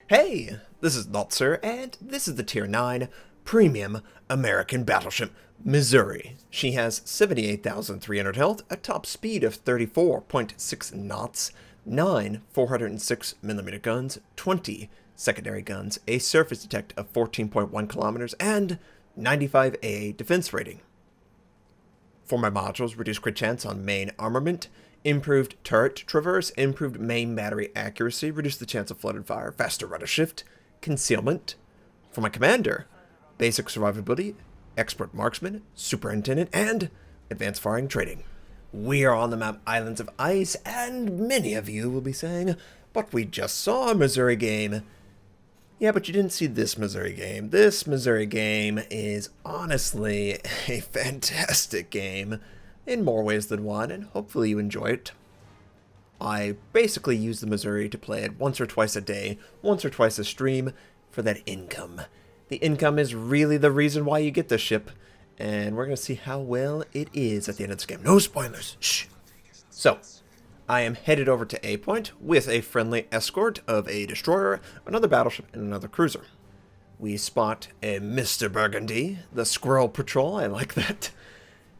Hey, this is Notser, and this is the Tier 9 Premium American Battleship, Missouri. She has 78,300 health, a top speed of 34.6 knots, 9 406mm guns, 20 secondary guns, a surface detect of 14.1 kilometers, and 95 AA defense rating. For my modules, reduced crit chance on main armament, improved turret traverse, improved main battery accuracy, reduced the chance of flooded fire, faster rudder shift, concealment. For my commander, basic survivability, expert marksman, superintendent, and advanced firing training. We are on the map Islands of Ice, and many of you will be saying, but we just saw a Missouri game. Yeah, but you didn't see this Missouri game. This Missouri game is honestly a fantastic game in more ways than one, and hopefully you enjoy it. I basically use the Missouri to play it once or twice a day, once or twice a stream, for that income. The income is really the reason why you get this ship, and we're going to see how well it is at the end of this game. No spoilers! Shh! So, I am headed over to A Point with a friendly escort of a destroyer, another battleship, and another cruiser. We spot a Mr. Burgundy, the Squirrel Patrol. I like that.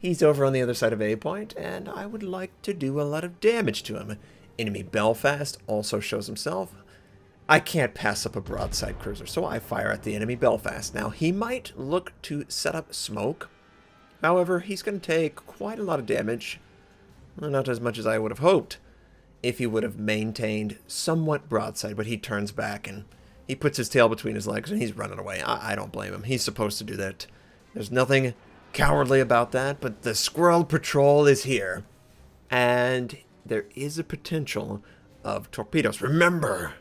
He's over on the other side of A Point, and I would like to do a lot of damage to him. Enemy Belfast also shows himself. I can't pass up a broadside cruiser, so I fire at the enemy Belfast. Now, he might look to set up smoke. However, he's going to take quite a lot of damage. Well, not as much as I would have hoped if he would have maintained somewhat broadside, but he turns back and he puts his tail between his legs and he's running away. I don't blame him. He's supposed to do that. There's nothing cowardly about that, but the Squirrel Patrol is here. And there is a potential of torpedoes. Remember,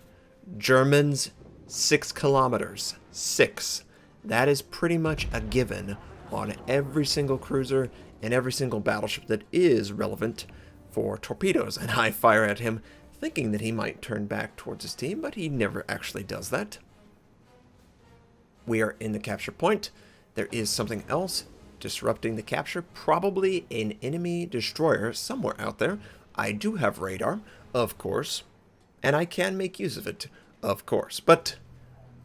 Germans, 6 kilometers. 6. That is pretty much a given on every single cruiser and every single battleship that is relevant for torpedoes. And I fire at him, thinking that he might turn back towards his team, but he never actually does that. We are in the capture point. There is something else disrupting the capture, probably an enemy destroyer somewhere out there. I do have radar, of course, and I can make use of it, of course, but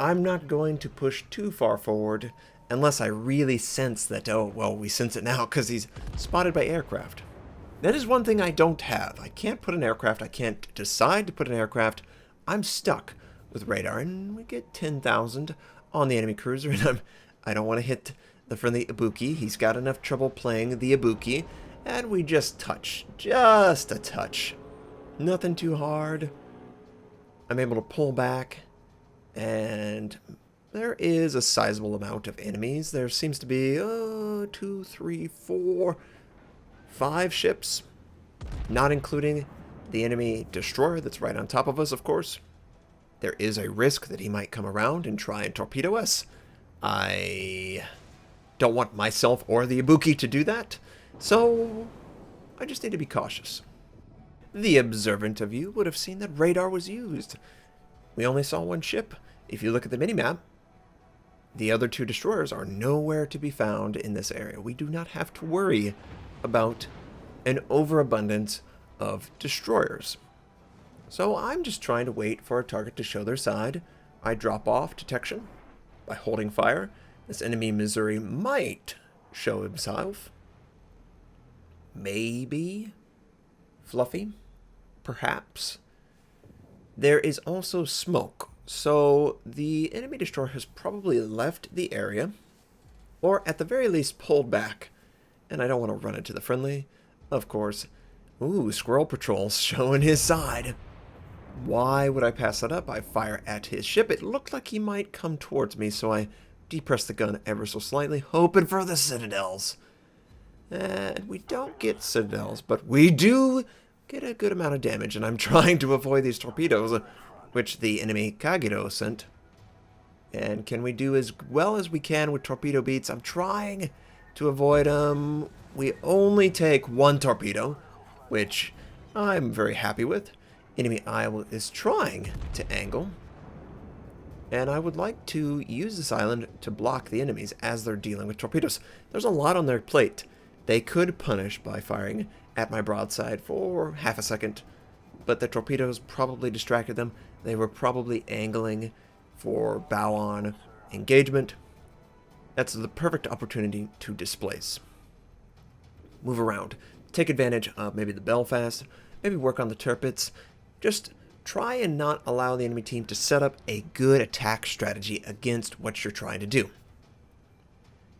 I'm not going to push too far forward unless I really sense that, oh, well, we sense it now because he's spotted by aircraft. That is one thing I don't have. I can't put an aircraft. I can't decide to put an aircraft. I'm stuck with radar, and we get 10,000 on the enemy cruiser, and I don't want to hit the friendly Ibuki. He's got enough trouble playing the Ibuki, and we just touch. Just a touch. Nothing too hard. I'm able to pull back, and there is a sizable amount of enemies. There seems to be 2, 3, 4, 5 ships, not including the enemy destroyer that's right on top of us, of course. There is a risk that he might come around and try and torpedo us. I don't want myself or the Ibuki to do that, so I just need to be cautious. The observant of you would have seen that radar was used. We only saw one ship. If you look at the minimap, the other 2 destroyers are nowhere to be found in this area. We do not have to worry about an overabundance of destroyers. So I'm just trying to wait for a target to show their side. I drop off detection by holding fire. This enemy Missouri might show himself. Maybe. Fluffy. Perhaps. There is also smoke. So the enemy destroyer has probably left the area, or at the very least pulled back. And I don't want to run into the friendly, of course. Ooh, Squirrel Patrol's showing his side. Why would I pass that up? I fire at his ship. It looked like he might come towards me, so I depress the gun ever so slightly, hoping for the citadels. And we don't get citadels, but we do get a good amount of damage, and I'm trying to avoid these torpedoes, which the enemy Kagero sent. And can we do as well as we can with torpedo beats? I'm trying to avoid them. We only take 1 torpedo, which I'm very happy with. Enemy Iowa is trying to angle, and I would like to use this island to block the enemies as they're dealing with torpedoes. There's a lot on their plate. They could punish by firing at my broadside for half a second, but the torpedoes probably distracted them. They were probably angling for bow-on engagement. That's the perfect opportunity to displace. Move around. Take advantage of maybe the Belfast. Maybe work on the Tirpitz. Just try and not allow the enemy team to set up a good attack strategy against what you're trying to do.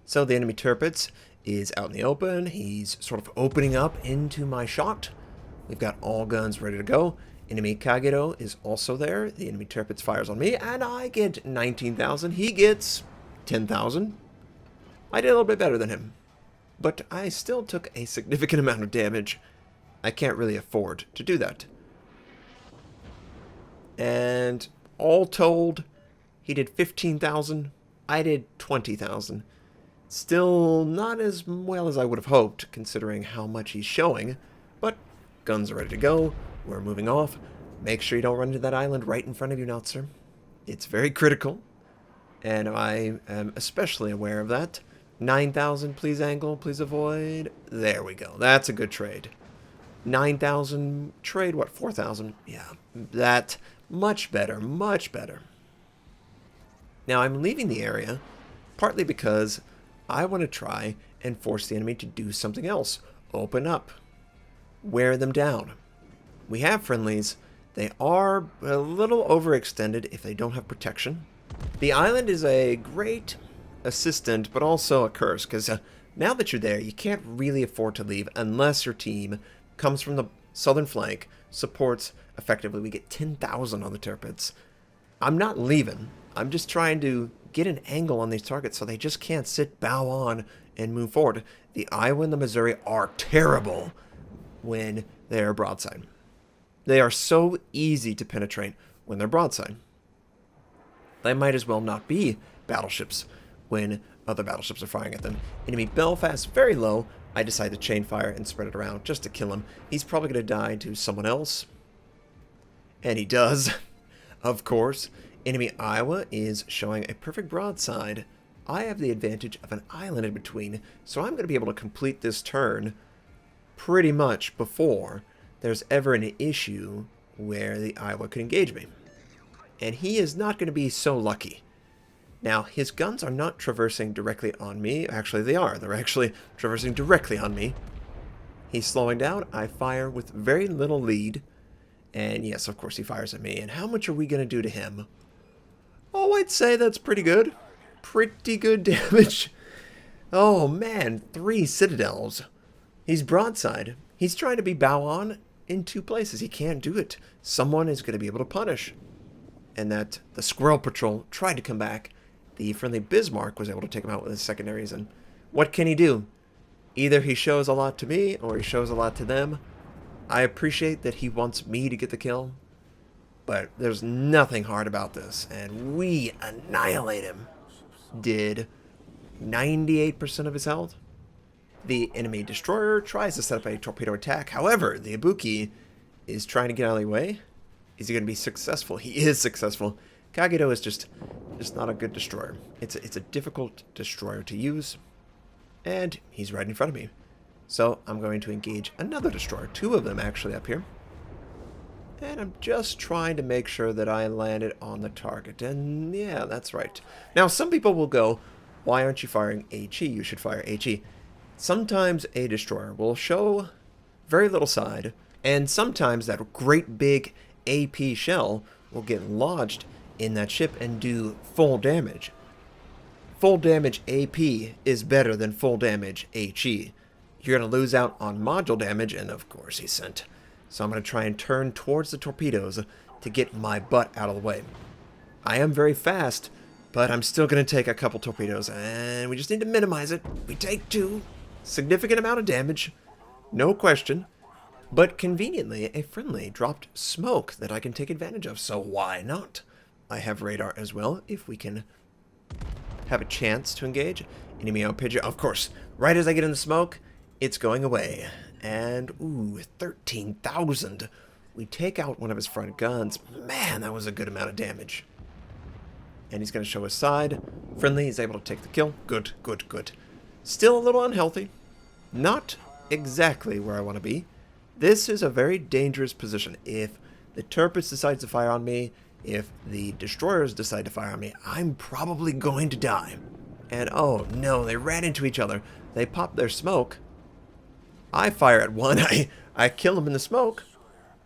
So the enemy Tirpitz is out in the open. He's sort of opening up into my shot. We've got all guns ready to go. Enemy Kagero is also there. The enemy Tirpitz fires on me, and I get 19,000. He gets 10,000. I did a little bit better than him, but I still took a significant amount of damage. I can't really afford to do that. And all told, he did 15,000. I did 20,000. Still not as well as I would have hoped, considering how much he's showing. But guns are ready to go. We're moving off. Make sure you don't run into that island right in front of you, Notser. It's very critical, and I am especially aware of that. 9,000, please angle, please avoid. There we go. That's a good trade. 9,000 trade, what, 4,000? Yeah, that much better, much better. Now I'm leaving the area partly because I want to try and force the enemy to do something else. Open up. Wear them down. We have friendlies. They are a little overextended if they don't have protection. The island is a great assistant, but also a curse, because now that you're there, you can't really afford to leave unless your team comes from the southern flank, supports effectively. We get 10,000 on the Tirpitz. I'm not leaving. I'm just trying to get an angle on these targets so they just can't sit bow on and move forward. The Iowa and the Missouri are terrible when they're broadside. They are so easy to penetrate when they're broadside. They might as well not be battleships when other battleships are firing at them. Enemy Belfast, very low. I decide to chain fire and spread it around just to kill him. He's probably going to die to someone else. And he does, of course. Enemy Iowa is showing a perfect broadside. I have the advantage of an island in between, so I'm going to be able to complete this turn pretty much before there's ever an issue where the Iowa could engage me. And he is not going to be so lucky. Now, his guns are not traversing directly on me. Actually, they are. They're actually traversing directly on me. He's slowing down. I fire with very little lead. And yes, of course, he fires at me. And how much are we going to do to him? Oh, I'd say that's pretty good. Pretty good damage. Oh, man. 3 citadels. He's broadside. He's trying to be bow on in 2 places. He can't do it. Someone is going to be able to punish. And that the Squirrel Patrol tried to come back. The friendly Bismarck was able to take him out with his secondaries. And what can he do? Either he shows a lot to me or he shows a lot to them. I appreciate that he wants me to get the kill. But there's nothing hard about this. And we annihilate him. Did 98% of his health. The enemy destroyer tries to set up a torpedo attack. However, the Ibuki is trying to get out of the way. Is he going to be successful? He is successful. Kagero is just not a good destroyer. It's a difficult destroyer to use. And he's right in front of me. So I'm going to engage another destroyer. 2 of them actually up here. And I'm just trying to make sure that I land it on the target. And yeah, that's right. Now, some people will go, why aren't you firing HE? You should fire HE. Sometimes a destroyer will show very little side, and sometimes that great big AP shell will get lodged in that ship and do full damage. Full damage AP is better than full damage HE. You're going to lose out on module damage, and of course he's sent. So I'm going to try and turn towards the torpedoes to get my butt out of the way. I am very fast, but I'm still going to take a couple torpedoes, and we just need to minimize it. We take 2. Significant amount of damage, no question. But conveniently, a friendly dropped smoke that I can take advantage of, so why not? I have radar as well, if we can have a chance to engage. Enemy outpitch, of course. Right as I get in the smoke, it's going away. And, ooh, 13,000. We take out one of his front guns. Man, that was a good amount of damage. And he's going to show his side. Friendly is able to take the kill. Good, good, good. Still a little unhealthy. Not exactly where I want to be. This is a very dangerous position. If the Tirpitz decides to fire on me, If the destroyers decide to fire on me, I'm probably going to die. And oh no, they ran into each other. They popped their smoke. I fire at one. I kill him in the smoke.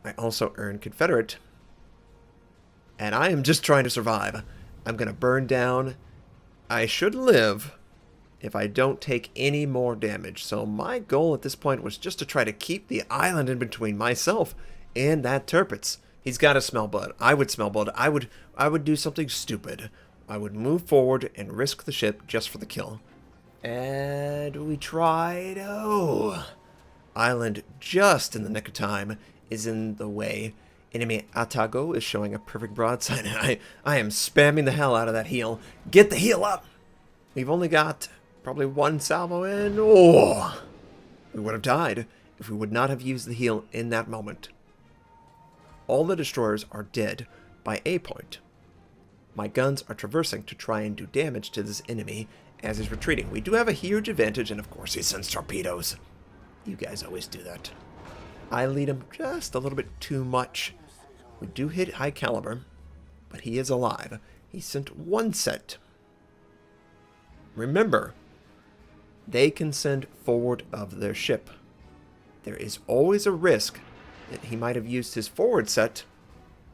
I also earn Confederate. And I am just trying to survive. I'm going to burn down. I should live if I don't take any more damage. So my goal at this point was just to try to keep the island in between myself and that Tirpitz. He's got to smell blood. I would smell blood. I would do something stupid. I would move forward and risk the ship just for the kill. And we tried. Oh, island just in the nick of time is in the way. Enemy Atago is showing a perfect broadside, and I am spamming the hell out of that heal. Get the heal up! We've only got probably one salvo in. Oh! We would have died if we would not have used the heal in that moment. All the destroyers are dead by A point. My guns are traversing to try and do damage to this enemy as he's retreating. We do have a huge advantage, and of course he sends torpedoes. You guys always do that. I lead him just a little bit too much. We do hit high caliber, but he is alive. He sent one set. Remember, they can send forward of their ship. There is always a risk that he might have used his forward set,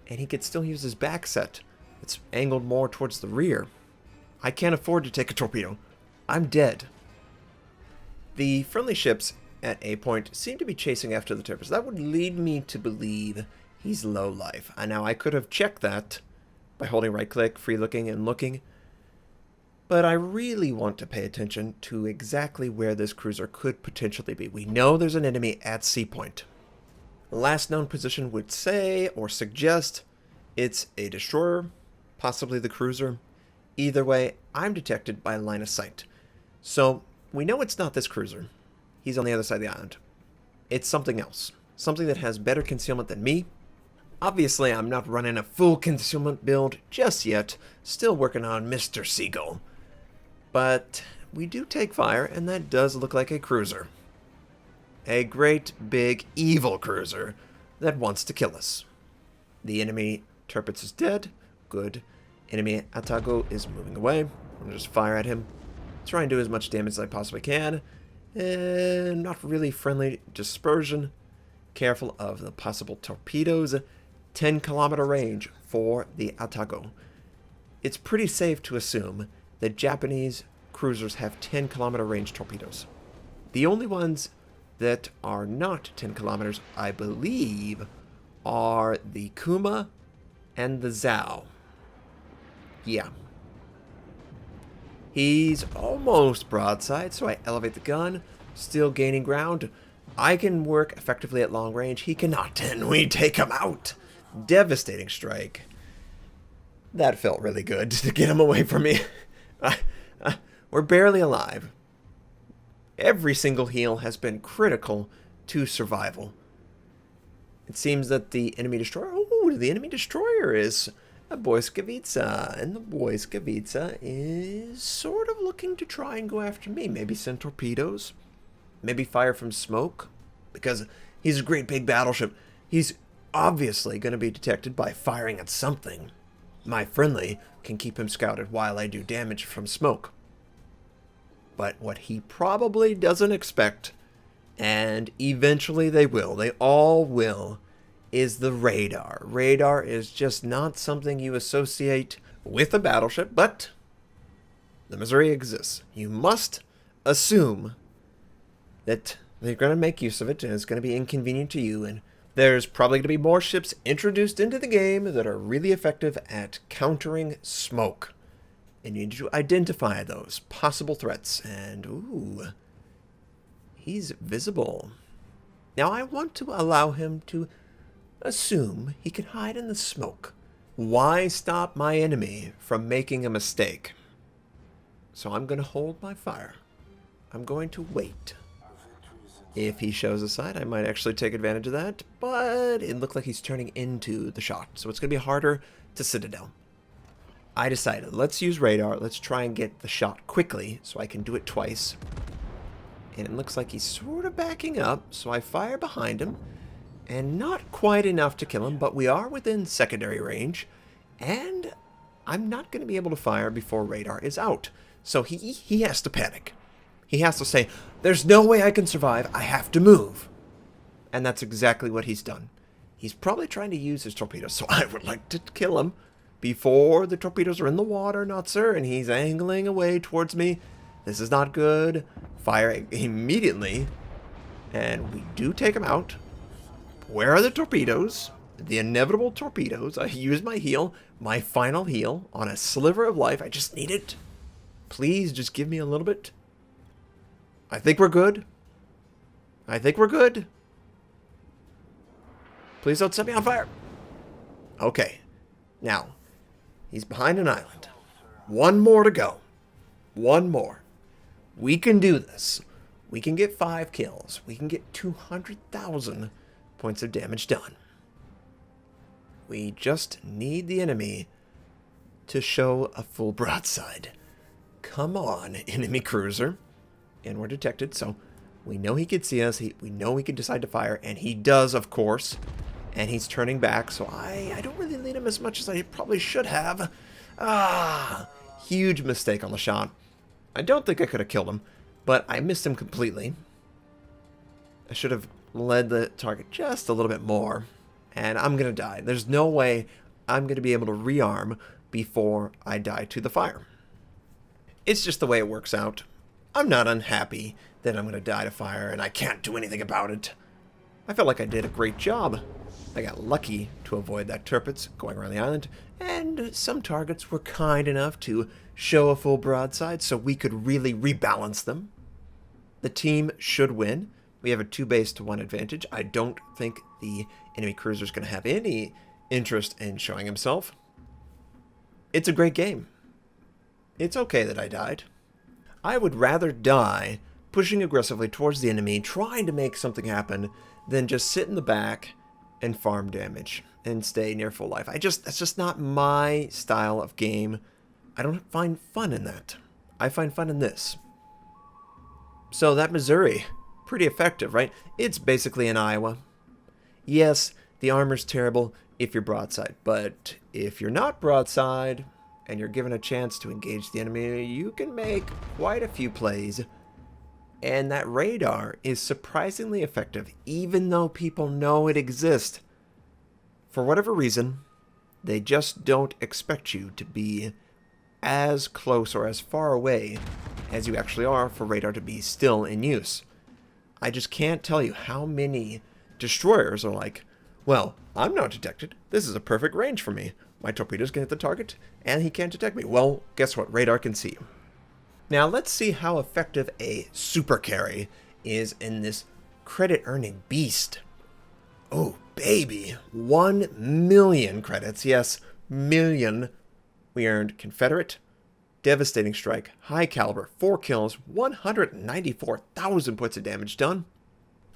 and he could still use his back set. It's angled more towards the rear. I can't afford to take a torpedo. I'm dead. The friendly ships at A point seem to be chasing after the Tirpitz. That would lead me to believe he's low life. And now I could have checked that by holding right click, free looking, and looking. But I really want to pay attention to exactly where this cruiser could potentially be. We know there's an enemy at C point. The last known position would say or suggest it's a destroyer, possibly the cruiser. Either way, I'm detected by line of sight. So we know it's not this cruiser. He's on the other side of the island. It's something else. Something that has better concealment than me. Obviously, I'm not running a full concealment build just yet. Still working on Mr. Seagull. But we do take fire, and that does look like a cruiser. A great, big, evil cruiser that wants to kill us. The enemy Tirpitz is dead. Good. Enemy Atago is moving away. I'm going to just fire at him. Try and do as much damage as I possibly can. And not really friendly dispersion. Careful of the possible torpedoes. 10-kilometer range for the Atago. It's pretty safe to assume that Japanese cruisers have 10-kilometer range torpedoes. The only ones that are not 10 kilometers, I believe, are the Kuma and the Zhao. Yeah. He's almost broadside, so I elevate the gun, still gaining ground. I can work effectively at long range. He cannot, and we take him out. Devastating strike. That felt really good to get him away from me. We're barely alive. Every single heal has been critical to survival. It seems that the enemy destroyer... Oh, the enemy destroyer is a Boyskavitsa. And the Boyskavitsa is sort of looking to try and go after me. Maybe send torpedoes. Maybe fire from smoke. Because he's a great big battleship. He's obviously going to be detected by firing at something. My friendly can keep him scouted while I do damage from smoke. But what he probably doesn't expect, and eventually they all will, is the radar. Radar is just not something you associate with a battleship, but the Missouri exists. You must assume that they're going to make use of it, and it's going to be inconvenient to you, and there's probably going to be more ships introduced into the game that are really effective at countering smoke. And you need to identify those possible threats. And, ooh, he's visible. Now, I want to allow him to assume he can hide in the smoke. Why stop my enemy from making a mistake? So I'm going to hold my fire. I'm going to wait. If he shows a side, I might actually take advantage of that. But it looked like he's turning into the shot. So it's going to be harder to Citadel. I decided, let's use radar. Let's try and get the shot quickly so I can do it twice. And it looks like he's sort of backing up, so I fire behind him. And not quite enough to kill him, but we are within secondary range. And I'm not going to be able to fire before radar is out. So he has to panic. He has to say, there's no way I can survive. I have to move. And that's exactly what he's done. He's probably trying to use his torpedoes, so I would like to kill him before the torpedoes are in the water, Notser, and he's angling away towards me. This is not good. Fire immediately. And we do take him out. Where are the torpedoes? The inevitable torpedoes. I use my heal, my final heal, on a sliver of life. I just need it. Please just give me a little bit. I think we're good. I think we're good. Please don't set me on fire. Okay. Now, he's behind an island. One more to go. One more. We can do this. We can get 5 kills. We can get 200,000 points of damage done. We just need the enemy to show a full broadside. Come on, enemy cruiser. And we're detected, so we know he could see us. We know he could decide to fire, and he does, of course. And he's turning back, so I don't really lead him as much as I probably should have. Huge mistake on the shot. I don't think I could have killed him, but I missed him completely. I should have led the target just a little bit more, and I'm going to die. There's no way I'm going to be able to rearm before I die to the fire. It's just the way it works out. I'm not unhappy that I'm going to die to fire, and I can't do anything about it. I felt like I did a great job. I got lucky to avoid that turpits going around the island, and some targets were kind enough to show a full broadside so we could really rebalance them. The team should win. We have a 2-base-to-1 advantage. I don't think the enemy cruiser is going to have any interest in showing himself. It's a great game. It's okay that I died. I would rather die pushing aggressively towards the enemy, trying to make something happen, than just sit in the back and farm damage and stay near full life. That's just not my style of game. I don't find fun in that. I find fun in this. So that Missouri, pretty effective, right? It's basically an Iowa. Yes, the armor's terrible if you're broadside, but if you're not broadside and you're given a chance to engage the enemy, you can make quite a few plays. And that radar is surprisingly effective, even though people know it exists. For whatever reason, they just don't expect you to be as close or as far away as you actually are for radar to be still in use. I just can't tell you how many destroyers are like, well, I'm not detected. This is a perfect range for me. My torpedoes can hit the target, and he can't detect me. Well, guess what? Radar can see you. Now, let's see how effective a super carry is in this credit-earning beast. Oh, baby. 1 million credits. Yes, million. We earned Confederate, Devastating Strike, High Caliber, 4 kills, 194,000 points of damage done.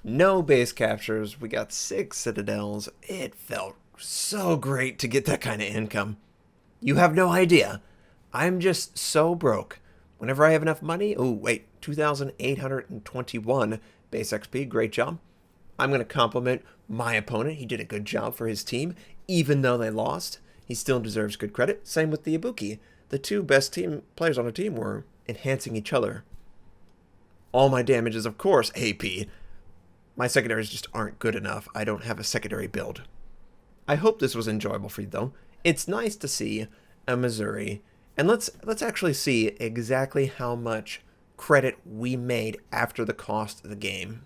No base captures. We got 6 citadels. It felt so great to get that kind of income. You have no idea. I'm just so broke. Whenever I have enough money, oh wait, 2,821 base XP, great job. I'm going to compliment my opponent. He did a good job for his team, even though they lost. He still deserves good credit. Same with the Ibuki. The 2 best team players on a team were enhancing each other. All my damage is, of course, AP. My secondaries just aren't good enough. I don't have a secondary build. I hope this was enjoyable for you, though. It's nice to see a Missouri. And let's actually see exactly how much credit we made after the cost of the game.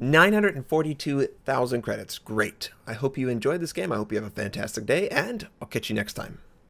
942,000 credits. Great. I hope you enjoyed this game. I hope you have a fantastic day, and I'll catch you next time.